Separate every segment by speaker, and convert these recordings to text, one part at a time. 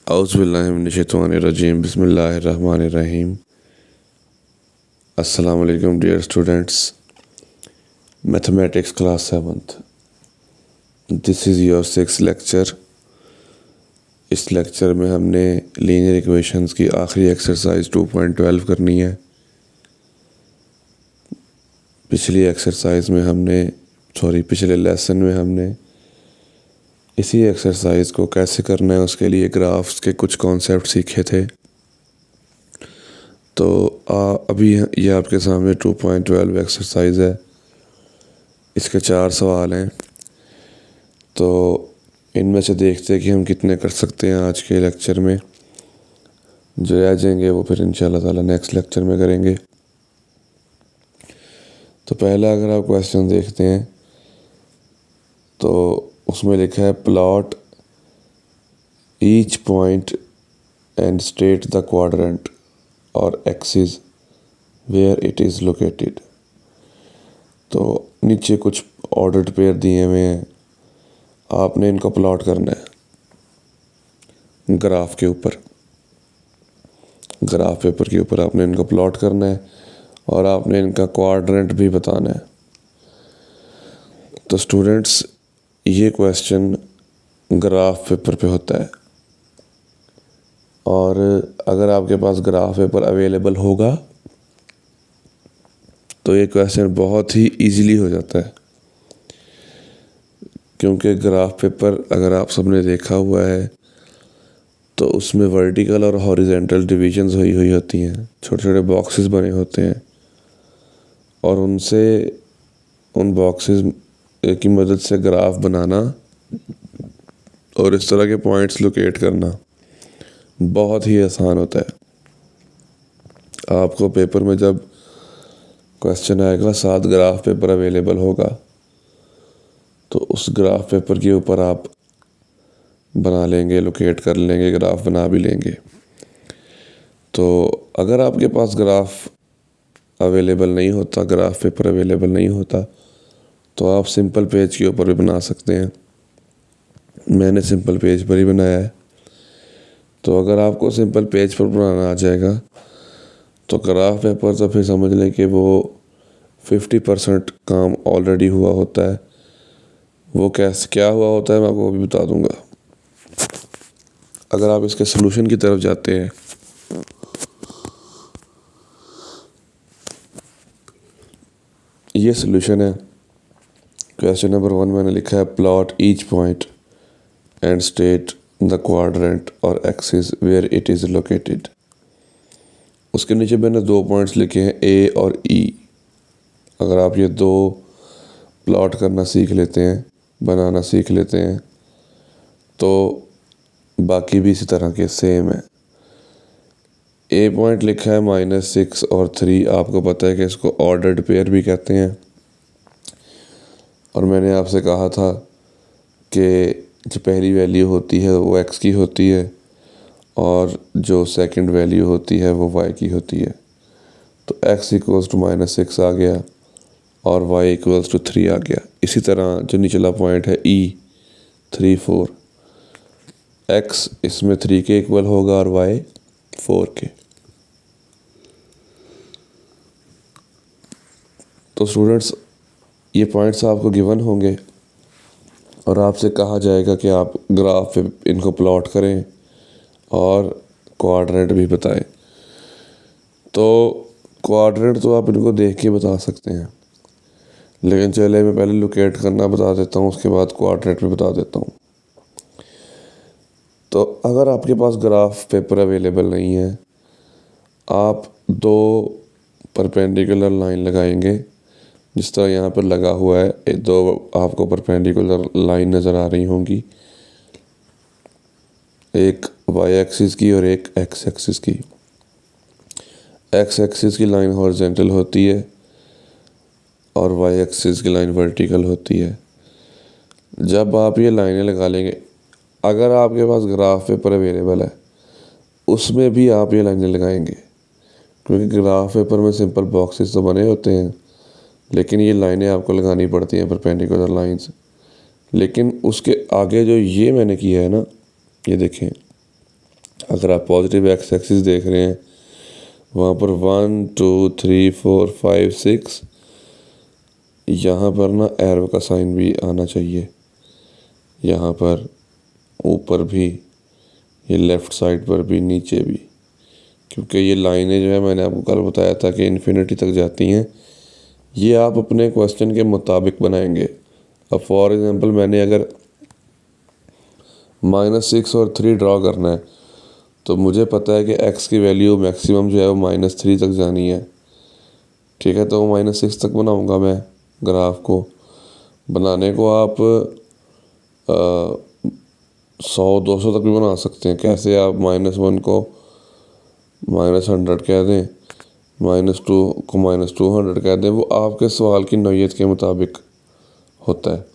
Speaker 1: औज़ुबिल्लाहिमिनश्शैतानिर्रजीम बिस्मिल्लाहिर्रहमानिर्रहीम। अस्सलाम वालेकुम dear students, mathematics class 7th। This is your 6th lecture. इस लेक्चर में हमने लीनियर इक्वेशंस की आखिरी एक्सरसाइज 2.12 करनी है। पिछले लेसन में हमने इसी एक्सरसाइज को कैसे करना है उसके लिए ग्राफ्स के कुछ कॉन्सेप्ट सीखे थे। तो अभी ये आपके सामने 2.12 एक्सरसाइज है। इसके 4 सवाल हैं, तो इनमें से देखते हैं कि हम कितने कर सकते हैं आज के लेक्चर में। जो रह जाएंगे वो फिर इंशाल्लाह ताला नेक्स्ट लेक्चर में करेंगे। तो पहला अगर आप क्वेश्चन देखते हैं तो उसमें लिखा है plot each point and state the quadrant और axis where it is located. तो नीचे कुछ ऑर्डर्ड पेयर दिए हुए हैं, आपने इनको प्लॉट करना है ग्राफ के ऊपर, ग्राफ पेपर के ऊपर आपने इनको प्लॉट करना है और आपने इनका क्वाड्रेंट भी बताना है। तो स्टूडेंट्स, ये क्वेश्चन ग्राफ पेपर पे होता है और अगर आपके पास ग्राफ पेपर अवेलेबल होगा तो ये क्वेश्चन बहुत ही इजीली हो जाता है, क्योंकि ग्राफ पेपर अगर आप सबने देखा हुआ है तो उसमें वर्टिकल और हॉरिजेंटल डिविजन्स हुई होती हैं, छोटे छोटे बॉक्सेस बने होते हैं और उन बॉक्सेस की मदद से ग्राफ बनाना और इस तरह के पॉइंट्स लोकेट करना बहुत ही आसान होता है। आपको पेपर में जब क्वेश्चन आएगा, 7 ग्राफ पेपर अवेलेबल होगा, तो उस ग्राफ पेपर के ऊपर आप बना लेंगे, लोकेट कर लेंगे, ग्राफ बना भी लेंगे। तो अगर आपके पास ग्राफ अवेलेबल नहीं होता, ग्राफ पेपर अवेलेबल नहीं होता, तो आप सिंपल पेज के ऊपर भी बना सकते हैं। मैंने सिंपल पेज पर ही बनाया है। तो अगर आपको सिंपल पेज पर बनाना आ जाएगा तो ग्राफ पेपर तो फिर समझ लें कि वो 50% काम ऑलरेडी हुआ होता है। वो क्या हुआ होता है मैं आपको भी बता दूंगा। अगर आप इसके सलूशन की तरफ जाते हैं, ये सलूशन है। क्वेश्चन नंबर 1 मैंने लिखा है plot each point and state the quadrant और axis where it is located. उसके नीचे मैंने 2 पॉइंट्स लिखे हैं, ए और ई। अगर आप ये 2 प्लॉट करना सीख लेते हैं, बनाना सीख लेते हैं, तो बाकी भी इसी तरह के सेम है। ए पॉइंट लिखा है -6 और 3। आपको पता है कि इसको ऑर्डर्ड पेयर भी कहते हैं और मैंने आपसे कहा था कि जो पहली वैल्यू होती है वो एक्स की होती है और जो सेकंड वैल्यू होती है वो वाई की होती है। तो x इक्वल्स टू -6 आ गया और y इक्वल्स टू 3 आ गया। इसी तरह जो निचला पॉइंट है E 3 4, x इसमें 3 के इक्वल होगा और y 4 के। तो स्टूडेंट्स, ये पॉइंट्स आपको गिवन होंगे और आपसे कहा जाएगा कि आप ग्राफ पे इनको प्लॉट करें और क्वाड्रेंट भी बताएं। तो क्वाड्रेंट तो आप इनको देख के बता सकते हैं, लेकिन चलिए मैं पहले लोकेट करना बता देता हूँ, उसके बाद क्वाड्रेंट भी बता देता हूँ। तो अगर आपके पास ग्राफ पेपर अवेलेबल नहीं है, आप 2 परपेंडिकुलर लाइन लगाएंगे, जिस तरह यहाँ पर लगा हुआ है। 2 आपको परपेंडिकुलर लाइन नज़र आ रही होंगी, एक वाई एक्सिस की और एक एक्स एक्सिस की। एक्स एक्सिस की लाइन हॉरिजेंटल होती है और वाई एक्सिस की लाइन वर्टिकल होती है। जब आप ये लाइनें लगा लेंगे, अगर आपके पास ग्राफ पेपर अवेलेबल है उसमें भी आप ये लाइनें लगाएंगे, क्योंकि ग्राफ पेपर में सिंपल बॉक्सेस तो बने होते हैं, लेकिन ये लाइनें आपको लगानी पड़ती हैं, परपेंडिकुलर लाइंस। लेकिन उसके आगे जो ये मैंने किया है ना, ये देखें, अगर आप पॉजिटिव एक्स एक्सिस देख रहे हैं, वहाँ पर 1 2 3 4 5 6, यहाँ पर ना एरो का साइन भी आना चाहिए, यहाँ पर ऊपर भी, ये लेफ़्ट साइड पर भी, नीचे भी, क्योंकि ये लाइनें जो है मैंने आपको कल बताया था कि इन्फिनिटी तक जाती हैं। ये आप अपने क्वेश्चन के मुताबिक बनाएंगे। अब फॉर एग्ज़ाम्पल मैंने अगर -6 और 3 ड्रॉ करना है, तो मुझे पता है कि x की वैल्यू मैक्सिमम जो है वो -3 तक जानी है। ठीक है, तो -6 तक बनाऊंगा मैं। ग्राफ को बनाने को आप 100-200 तक भी बना सकते हैं। कैसे? आप -1 को -100 कह दें, -2 को -200 कह दें, वो आपके सवाल की नौइयत के मुताबिक होता है।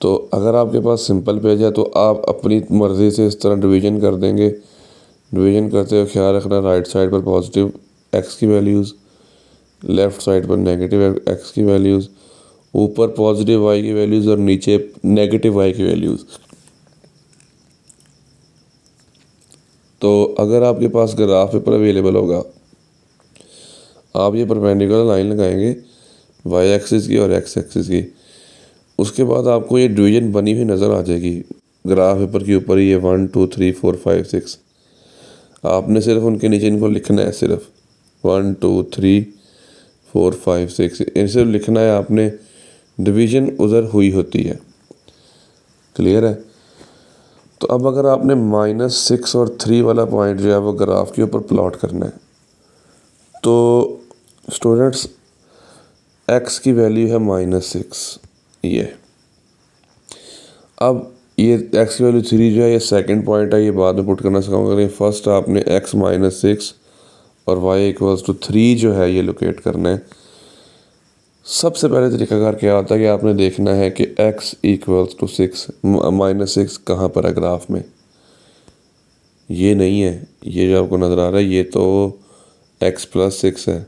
Speaker 1: तो अगर आपके पास सिंपल पेज है तो आप अपनी मर्ज़ी से इस तरह डिवीज़न कर देंगे। डिवीज़न करते हुए ख्याल रखना, राइट साइड पर पॉजिटिव एक्स की वैल्यूज़, लेफ़्ट साइड पर नेगेटिव एक्स की वैल्यूज़, ऊपर पॉजिटिव वाई की वैल्यूज़ और नीचे नेगेटिव वाई की वैल्यूज़। तो अगर आपके पास ग्राफ पेपर अवेलेबल होगा, आप ये परपेंडिकुलर लाइन लगाएंगे वाई एक्सिस की और एक्स एक्सिस की। उसके बाद आपको ये डिवीज़न बनी हुई नज़र आ जाएगी ग्राफ पेपर के ऊपर। ये 1 2 3 4 5 6, आपने सिर्फ उनके नीचे इनको लिखना है, सिर्फ 1 2 3 4 5 6 इनसे लिखना है आपने। डिवीज़न उधर हुई होती है। क्लियर है? तो अब अगर आपने -6 और 3 वाला पॉइंट जो है वो ग्राफ के ऊपर प्लॉट करना है, तो स्टूडेंट्स x की वैल्यू है -6। ये अब ये x की वैल्यू 3 जो है, ये सेकंड पॉइंट है, ये बाद में पुट करना सिखाऊंगा। फर्स्ट आपने x -6 और y = 3 जो है ये लोकेट करना है। सबसे पहले तरीकाकार क्या होता है कि आपने देखना है कि x = 6, -6 कहाँ पर है ग्राफ में। ये नहीं है, ये जो आपको नज़र आ रहा है ये तो x + 6 है।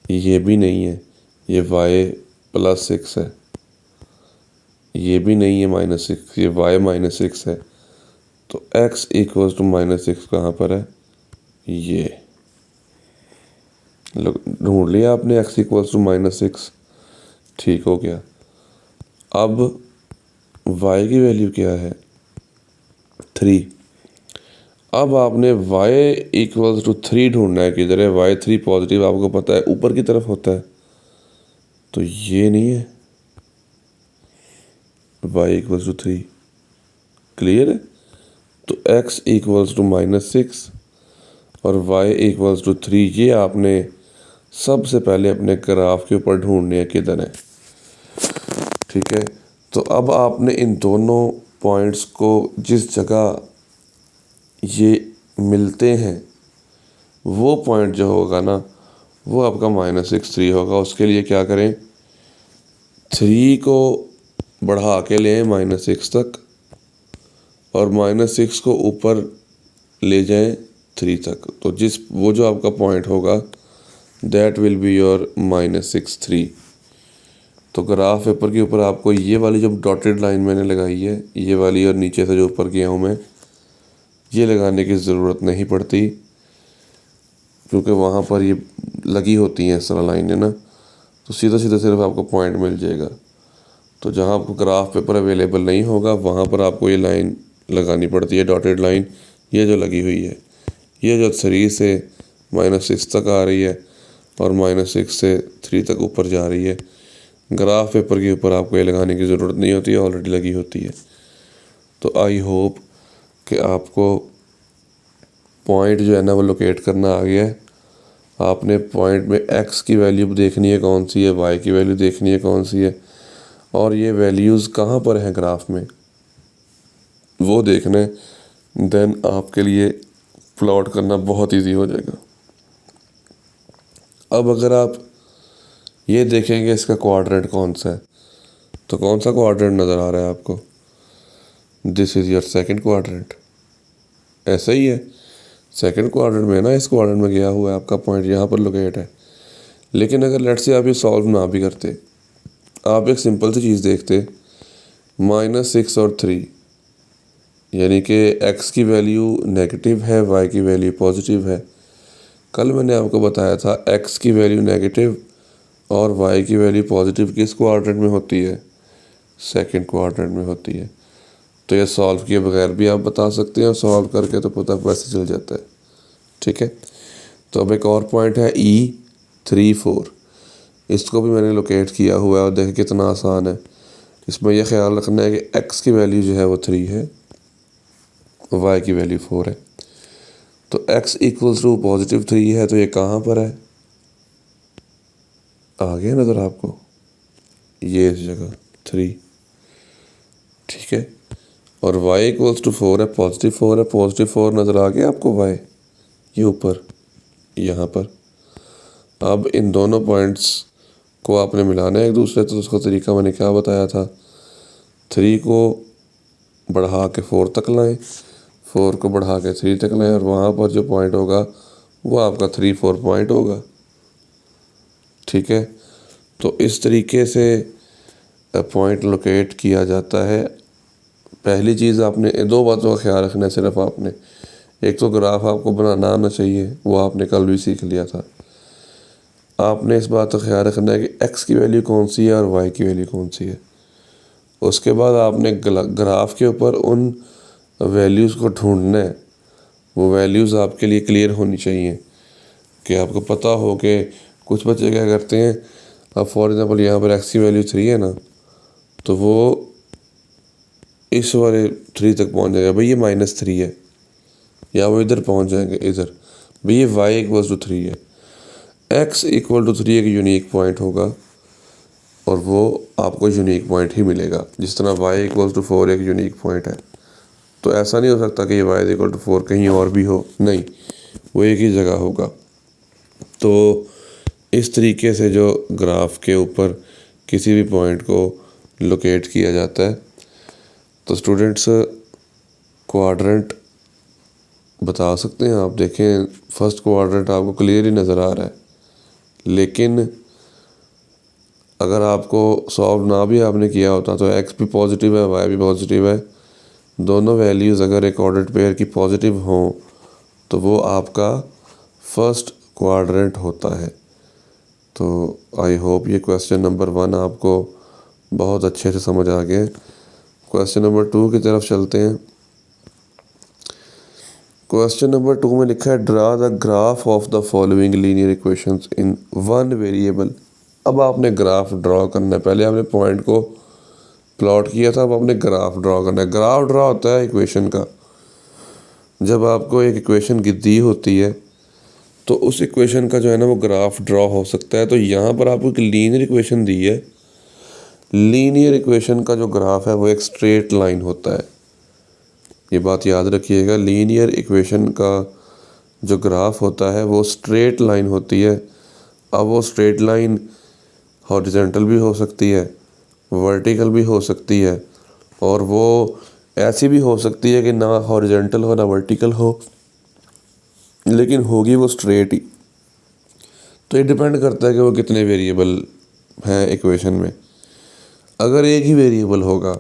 Speaker 1: ये भी नहीं है, ये y + 6 है। ये भी नहीं है -6, ये y -6 है। तो x = -6 कहाँ पर है? ये ढूंढ लिया आपने, x = -6। ठीक हो गया। अब y की वैल्यू क्या है? 3। अब आपने y = 3 ढूंढना है। किधर है? y3 पॉजिटिव आपको पता है ऊपर की तरफ होता है, तो ये नहीं है, y = 3। क्लियर है? तो x = -6 और y = 3, ये आपने सबसे पहले अपने ग्राफ के ऊपर ढूंढने हैं किधर है। ठीक है, तो अब आपने इन दोनों पॉइंट्स को जिस जगह ये मिलते हैं, वो पॉइंट जो होगा ना, वो आपका -6 3 होगा। उसके लिए क्या करें? 3 को बढ़ा के लें -6 तक और -6 को ऊपर ले जाएं 3 तक। तो वो जो आपका पॉइंट होगा, दैट विल बी योर -6 3। तो ग्राफ पेपर के ऊपर आपको ये वाली जो डॉटेड लाइन मैंने लगाई है, ये वाली, और नीचे से जो ऊपर किया हूँ मैं, ये लगाने की ज़रूरत नहीं पड़ती, क्योंकि वहाँ पर ये लगी होती हैं इस तरह लाइन है ना, तो सीधा सीधा सिर्फ आपको पॉइंट मिल जाएगा। तो जहाँ आपको ग्राफ पेपर अवेलेबल नहीं होगा, वहाँ पर आपको ये लाइन लगानी पड़ती है, डॉटेड लाइन, ये जो लगी हुई है, ये जो 3 से -6 तक आ रही है और -6 से 3 तक ऊपर जा रही है। ग्राफ पेपर के ऊपर आपको ये लगाने की ज़रूरत नहीं होती है, ऑलरेडी लगी होती है। तो आई होप कि आपको पॉइंट जो है ना वो लोकेट करना आ गया है। आपने पॉइंट में x की वैल्यू देखनी है कौन सी है, y की वैल्यू देखनी है कौन सी है, और ये वैल्यूज़ कहाँ पर हैं ग्राफ में, वो देखना है। देन आपके लिए प्लॉट करना बहुत इजी हो जाएगा। अब अगर आप ये देखेंगे इसका क्वाड्रेंट कौन सा है, तो कौन सा क्वाड्रेंट नज़र आ रहा है आपको? This is your second quadrant. ऐसा ही है, सेकंड क्वाड्रेंट में ना, इस क्वाड्रेंट में गया हुआ है आपका पॉइंट, यहाँ पर लोकेट है। लेकिन अगर लेट्स से आप ये सॉल्व ना भी करते, आप एक सिंपल सी चीज़ देखते, -6 और 3, यानी कि x की वैल्यू नेगेटिव है, y की वैल्यू पॉजिटिव है। कल मैंने आपको बताया था x की वैल्यू नेगेटिव और y की वैल्यू पॉजिटिव किस क्वाड्रेंट में होती है? सेकंड क्वाड्रेंट में होती है। तो ये सॉल्व किए बगैर भी आप बता सकते हैं और सॉल्व करके तो पता वैसे चल जाता है। ठीक है, तो अब एक और पॉइंट है E34। इसको भी मैंने लोकेट किया हुआ है और देखें कितना आसान है। इसमें यह ख्याल रखना है कि x की वैल्यू जो है वो 3 है, y की वैल्यू 4 है। तो x इक्वल्स टू पॉजिटिव 3 है, तो ये कहाँ पर है? आ गया नज़र आपको? ये इस जगह 3। ठीक है, और y इक्वल्स टू 4 है, पॉजिटिव 4 है। पॉजिटिव 4 नज़र आ गया आपको? y ये ऊपर यहाँ पर। अब इन दोनों पॉइंट्स को आपने मिलाना है एक दूसरे, तो उसका तरीका मैंने क्या बताया था? 3 को बढ़ा के 4 तक लाएं, 4 को बढ़ा के 3 तक लाएं, और वहाँ पर जो पॉइंट होगा वो आपका 3-4 पॉइंट होगा। ठीक है, तो इस तरीके से पॉइंट लोकेट किया जाता है। पहली चीज़ आपने 2 बातों का ख्याल रखना है सिर्फ आपने। एक तो ग्राफ आपको बनाना आना चाहिए, वो आपने कल भी सीख लिया था। आपने इस बात का ख्याल रखना है कि x की वैल्यू कौन सी है और y की वैल्यू कौन सी है। उसके बाद आपने ग्राफ के ऊपर उन वैल्यूज़ को ढूंढना है। वो वैल्यूज़ आपके लिए क्लियर होनी चाहिए कि आपको पता हो कि कुछ बच्चे क्या करते हैं, अब फॉर एग्ज़ाम्पल यहाँ पर x की वैल्यू 3 है ना, तो वो इस वाले 3 तक पहुँच जाएगा, भाई ये -3 है, या वो इधर पहुँच जाएंगे इधर, भाई ये y इक्वल्स टू 3 है। x इक्वल टू 3 एक यूनिक पॉइंट होगा और वो आपको यूनिक पॉइंट ही मिलेगा, जिस तरह y इक्वल्स टू 4 एक यूनिक पॉइंट है। तो ऐसा नहीं हो सकता कि ये y इक्वल टू 4 कहीं और भी हो, नहीं, वो एक ही जगह होगा। तो इस तरीके से जो ग्राफ के ऊपर किसी भी पॉइंट को लोकेट किया जाता है। तो स्टूडेंट्स क्वाड्रेंट बता सकते हैं आप? देखें फर्स्ट क्वाड्रेंट आपको क्लियर ही नज़र आ रहा है, लेकिन अगर आपको सॉल्व ना भी आपने किया होता तो x भी पॉजिटिव है, y भी पॉजिटिव है, दोनों वैल्यूज़ अगर एक ऑर्डर्ड पेयर की पॉजिटिव हों तो वो आपका फर्स्ट क्वाड्रेंट होता है। तो आई होप ये क्वेश्चन नंबर 1 आपको बहुत अच्छे से समझ आ गया। क्वेश्चन नंबर 2 की तरफ चलते हैं। क्वेश्चन नंबर 2 में लिखा है draw the graph of the following linear equations in one variable. अब आपने ग्राफ ड्रॉ करना है। पहले आपने पॉइंट को प्लॉट किया था, अब आपने ग्राफ ड्रॉ करना है। ग्राफ ड्रॉ होता है इक्वेशन का। जब आपको एक इक्वेशन दी होती है तो उस इक्वेशन का जो है ना वो ग्राफ ड्रॉ हो सकता है। तो यहाँ पर आपको एक लीनियर इक्वेशन दी है। लीनियर इक्वेशन का जो ग्राफ है वो एक स्ट्रेट लाइन होता है, ये बात याद रखिएगा। लीनियर इक्वेशन का जो ग्राफ होता है वो स्ट्रेट लाइन होती है। अब वो स्ट्रेट लाइन हॉरिजॉन्टल भी हो सकती है, वर्टिकल भी हो सकती है, और वो ऐसी भी हो सकती है कि ना हॉरिजॉन्टल हो ना वर्टिकल हो, लेकिन होगी वो स्ट्रेट ही। तो ये डिपेंड करता है कि वो कितने वेरिएबल हैं इक्वेशन में। अगर एक ही वेरिएबल होगा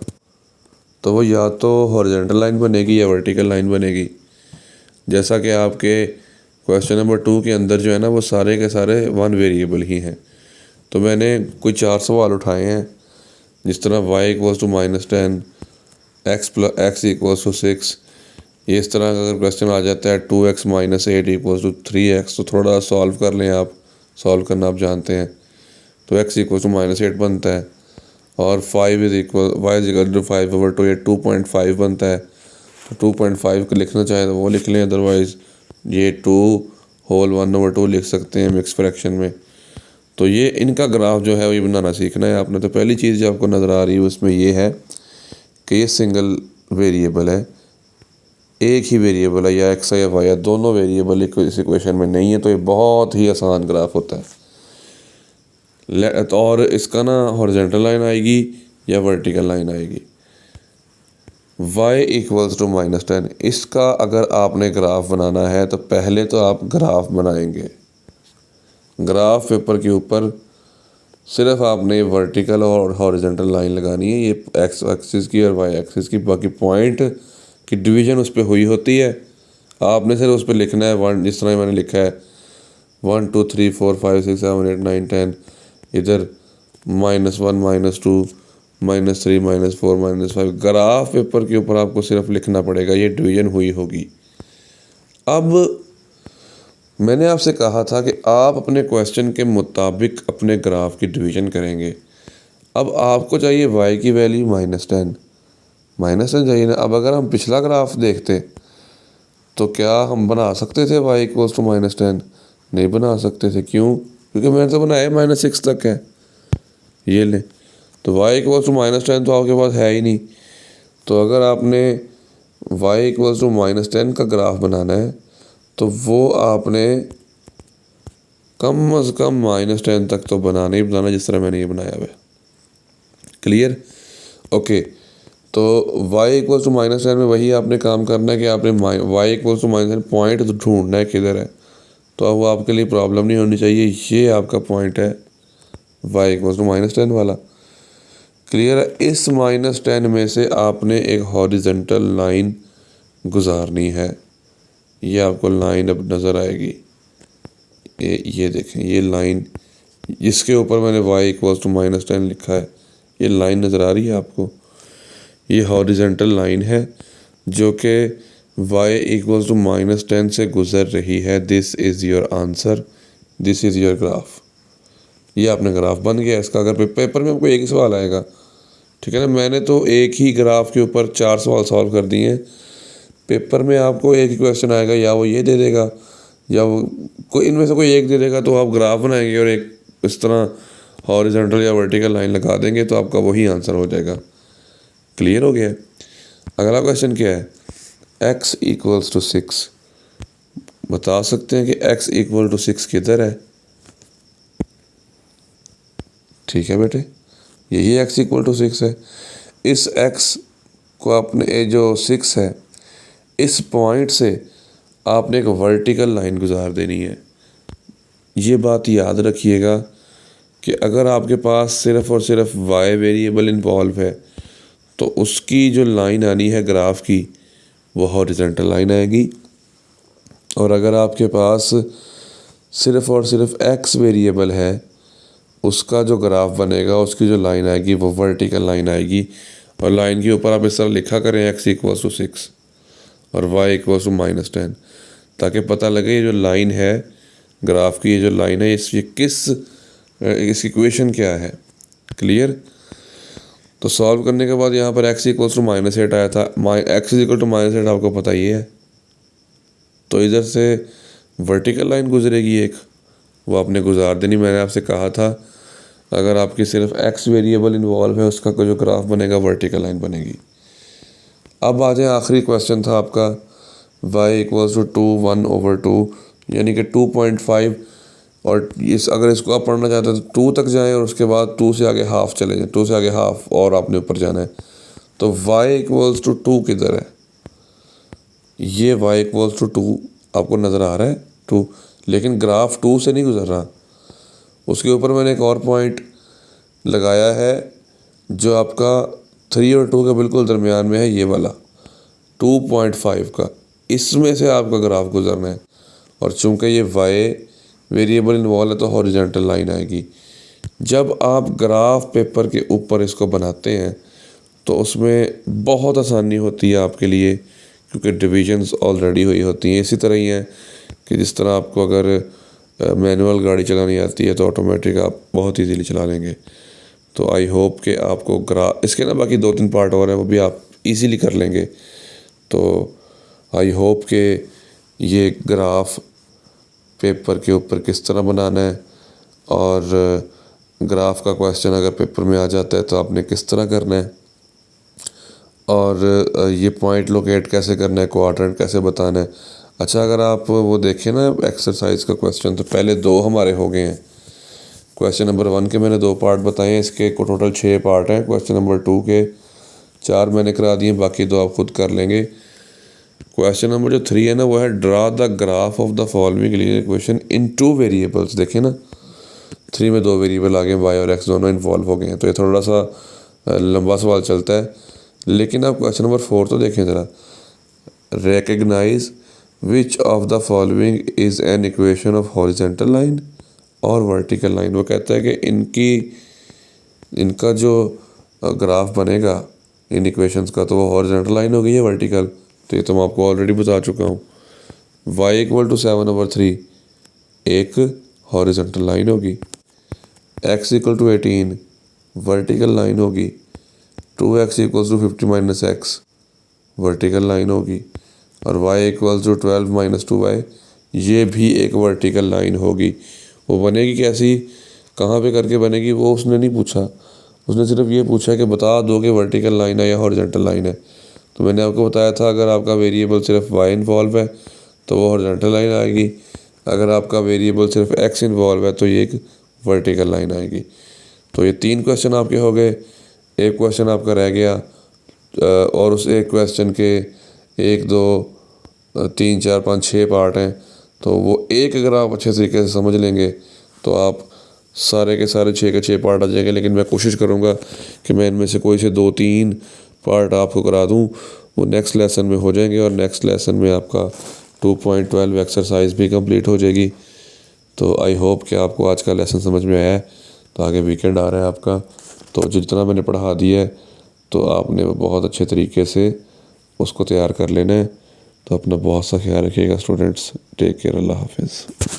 Speaker 1: तो वो या तो हॉरिजॉन्टल लाइन बनेगी या वर्टिकल लाइन बनेगी। जैसा कि आपके क्वेश्चन नंबर 2 के अंदर जो है ना वो सारे के सारे 1 वेरिएबल ही हैं। तो मैंने कोई 4 सवाल उठाए हैं, जिस तरह y equals to -10, x equals to 6। ये इस तरह का अगर क्वेश्चन आ जाता है 2x - 8 इक्वल्स टू 3x, तो थोड़ा सॉल्व कर लें आप, सॉल्व करना आप जानते हैं। तो x इक्वल्स टू -8 बनता है, और 5 is equal y is equal to 5/2, ये 2.5 बनता है। तो 2.5 को लिखना चाहे तो वो लिख लें, अदरवाइज़ ये 2 होल 1/2 लिख सकते हैं मिक्स फ्रैक्शन में। तो ये इनका ग्राफ जो है वो ये बनाना सीखना है आपने। तो पहली चीज़ जो आपको नज़र आ रही है उसमें ये है कि ये सिंगल वेरिएबल है, एक ही वेरिएबल है, या x है या y है, दोनों वेरिएबल इस इक्वेशन में नहीं है। तो ये बहुत ही आसान ग्राफ होता है। और इसका ना हॉरिजॉन्टल लाइन आएगी या वर्टिकल लाइन आएगी। y इक्वल्स टू -10, इसका अगर आपने ग्राफ बनाना है तो पहले तो आप ग्राफ बनाएंगे। ग्राफ पेपर के ऊपर सिर्फ आपने वर्टिकल और हॉरिजॉन्टल लाइन लगानी है, ये x एक्सिस की और y एक्सिस की। बाकी पॉइंट कि डिवीज़न उस पर हुई होती है, आपने सिर्फ उस पर लिखना है 1, जिस तरह मैंने लिखा है 1 2 3 4 5 6 7 8 9 10, इधर -1 -2 -3 -4 -5, ग्राफ पेपर के ऊपर आपको सिर्फ लिखना पड़ेगा ये डिवीज़न हुई होगी। अब मैंने आपसे कहा था कि आप अपने क्वेश्चन के मुताबिक अपने ग्राफ की डिवीज़न करेंगे। अब आपको चाहिए y की वैल्यू -10 चाहिए ना। अब अगर हम पिछला ग्राफ देखते तो क्या हम बना सकते थे y = -10? नहीं बना सकते थे। क्यों? क्योंकि मैंने तो बनाया -6 तक है, ये ले। तो y = -10 तो आपके पास है ही नहीं। तो अगर आपने y = -10 का ग्राफ बनाना है तो वो आपने कम से कम -10 तक तो बनाना ही बनाना, जिस तरह मैंने ये बनाया हुआ है। क्लियर? ओके। तो y = -10 में वही आपने काम करना है कि आपने y = -10 पॉइंट तो ढूंढना है किधर है। तो अब वो आपके लिए प्रॉब्लम नहीं होनी चाहिए। ये आपका पॉइंट है y = -10 वाला। क्लियर है? इस -10 में से आपने एक हॉरिजेंटल लाइन गुजारनी है। ये आपको लाइन अब नज़र आएगी, ये देखें, ये लाइन जिसके ऊपर मैंने y = -10 लिखा है, ये लाइन नज़र आ रही है आपको। ये हॉरिजेंटल लाइन है जो कि y = -10 से गुज़र रही है। This is your answer, this is your graph. ये आपने ग्राफ बन गया इसका। अगर पेपर में आपको एक ही सवाल आएगा, ठीक है ना। मैंने तो एक ही ग्राफ के ऊपर 4 सवाल सॉल्व कर दिए हैं। पेपर में आपको एक ही क्वेश्चन आएगा, या वो ये दे देगा या वो कोई इनमें से कोई एक दे देगा। तो आप ग्राफ बनाएंगे और एक इस तरह हॉरिजॉन्टल या वर्टिकल लाइन लगा देंगे तो आपका वही आंसर हो जाएगा। क्लियर हो गया? अगला क्वेश्चन क्या है? x = 6। बता सकते हैं कि x = 6 किधर है? ठीक है बेटे, यही x = 6 है। इस x को आपने जो 6 है, इस पॉइंट से आपने एक वर्टिकल लाइन गुजार देनी है। ये बात याद रखिएगा कि अगर आपके पास सिर्फ़ और सिर्फ y वेरिएबल इन्वॉल्व है तो उसकी जो लाइन आनी है ग्राफ की, वो हॉरिजॉन्टल लाइन आएगी। और अगर आपके पास सिर्फ़ और सिर्फ x वेरिएबल है, उसका जो ग्राफ बनेगा, उसकी जो लाइन आएगी वो वर्टिकल लाइन आएगी। और लाइन के ऊपर आप इस तरह लिखा करें x = 6 और y = -10, ताकि पता लगे ये जो लाइन है ग्राफ की, ये जो लाइन है इसकी इक्वेशन क्या है। क्लियर? तो सॉल्व करने के बाद यहाँ पर x = -8 आया था। x = -8 आपको पता ही है। तो इधर से वर्टिकल लाइन गुजरेगी एक, वो आपने गुजार देनी। मैंने आपसे कहा था अगर आपकी सिर्फ x वेरिएबल इन्वॉल्व है, उसका जो ग्राफ बनेगा वर्टिकल लाइन बनेगी। अब आ जाए, आखिरी क्वेश्चन था आपका y = 2 1/2, यानी कि 2.5। और अगर इसको आप पढ़ना चाहते हैं तो 2 तक जाएं और उसके बाद 2 से आगे हाफ चले जाएं, 2 से आगे हाफ और आपने ऊपर जाना है। तो y = 2 किधर है? ये y = 2 आपको नज़र आ रहा है 2, लेकिन ग्राफ 2 से नहीं गुजर रहा। उसके ऊपर मैंने एक और पॉइंट लगाया है जो आपका 3 और 2 के बिल्कुल दरमियान में है, ये वाला 2.5 का। इसमें से आपका ग्राफ गुजरना है। और चूंकि ये y वेरिएबल इन्वॉल्व है तो हॉरिजॉन्टल लाइन आएगी। जब आप ग्राफ पेपर के ऊपर इसको बनाते हैं तो उसमें बहुत आसानी होती है आपके लिए, क्योंकि डिविजन्स ऑलरेडी हुई होती हैं। इसी तरह ही है कि जिस तरह आपको अगर मैनुअल गाड़ी चलानी आती है तो ऑटोमेटिक आप बहुत इजीली चला लेंगे। तो आई होप कि आपको इसके ना बाकी 2-3 पार्ट और हैं, वो भी आप इजीली कर लेंगे। तो आई होप कि ये ग्राफ पेपर के ऊपर किस तरह बनाना है और ग्राफ का क्वेश्चन अगर पेपर में आ जाता है तो आपने किस तरह करना है, और ये पॉइंट लोकेट कैसे करना है, क्वाड्रेंट कैसे बताना है। अच्छा, अगर आप वो देखें ना एक्सरसाइज का क्वेश्चन, तो पहले 2 हमारे हो गए हैं। क्वेश्चन नंबर 1 के मैंने 2 पार्ट बताए हैं, इसके टोटल 6 पार्ट हैं। क्वेश्चन नंबर 2 के 4 मैंने करा दिए, बाकी 2 आप खुद कर लेंगे। क्वेश्चन नंबर जो 3 है ना, वो है draw the graph of the following linear equation in 2 variables. देखें ना, 3 में 2 वेरिएबल आ गए, y और x दोनों इन्वॉल्व हो गए हैं। तो ये थोड़ा सा लंबा सवाल चलता है, लेकिन आप क्वेश्चन नंबर 4 तो देखें ज़रा। recognize which of the following is an equation of horizontal line और वर्टिकल लाइन। वो कहता है कि इनका जो ग्राफ बनेगा इन इक्वेशंस का, तो वो हॉरिजॉन्टल लाइन होगी या वर्टिकल। तो ये तो मैं आपको ऑलरेडी बता चुका हूँ। y = 7/3 एक हॉरिजॉन्टल लाइन होगी, x = 18 वर्टिकल लाइन होगी, 2x = 50 - x वर्टिकल लाइन होगी, और y = 12 - 2y ये भी एक वर्टिकल लाइन होगी। वो बनेगी कैसी, कहाँ पे करके बनेगी, वो उसने नहीं पूछा। उसने सिर्फ ये पूछा कि बता दो कि वर्टिकल लाइन है या हॉरिजॉन्टल लाइन है। तो मैंने आपको बताया था अगर आपका वेरिएबल सिर्फ y इन्वॉल्व है तो वो हॉरिजॉन्टल लाइन आएगी, अगर आपका वेरिएबल सिर्फ x इन्वॉल्व है तो ये एक वर्टिकल लाइन आएगी। तो ये 3 क्वेश्चन आपके हो गए, एक क्वेश्चन आपका रह गया, और उस एक क्वेश्चन के 1 2 3 4 5 6 पार्ट हैं। तो वो एक अगर आप अच्छे तरीके से समझ लेंगे तो आप सारे के सारे 6 के 6 पार्ट आ जाएंगे। लेकिन मैं कोशिश करूँगा कि मैं इनमें से कोई से 2-3 पार्ट आपको करा दूँ, वो नेक्स्ट लेसन में हो जाएंगे, और नेक्स्ट लेसन में आपका 2.12 एक्सरसाइज भी कंप्लीट हो जाएगी। तो आई होप कि आपको आज का लेसन समझ में आया है। तो आगे वीकेंड आ रहा है आपका, तो जितना मैंने पढ़ा दिया है तो आपने बहुत अच्छे तरीके से उसको तैयार कर लेना है। तो अपना बहुत सा ख्याल रखिएगा स्टूडेंट्स। टेक केयर, अल्लाह हाफिज़।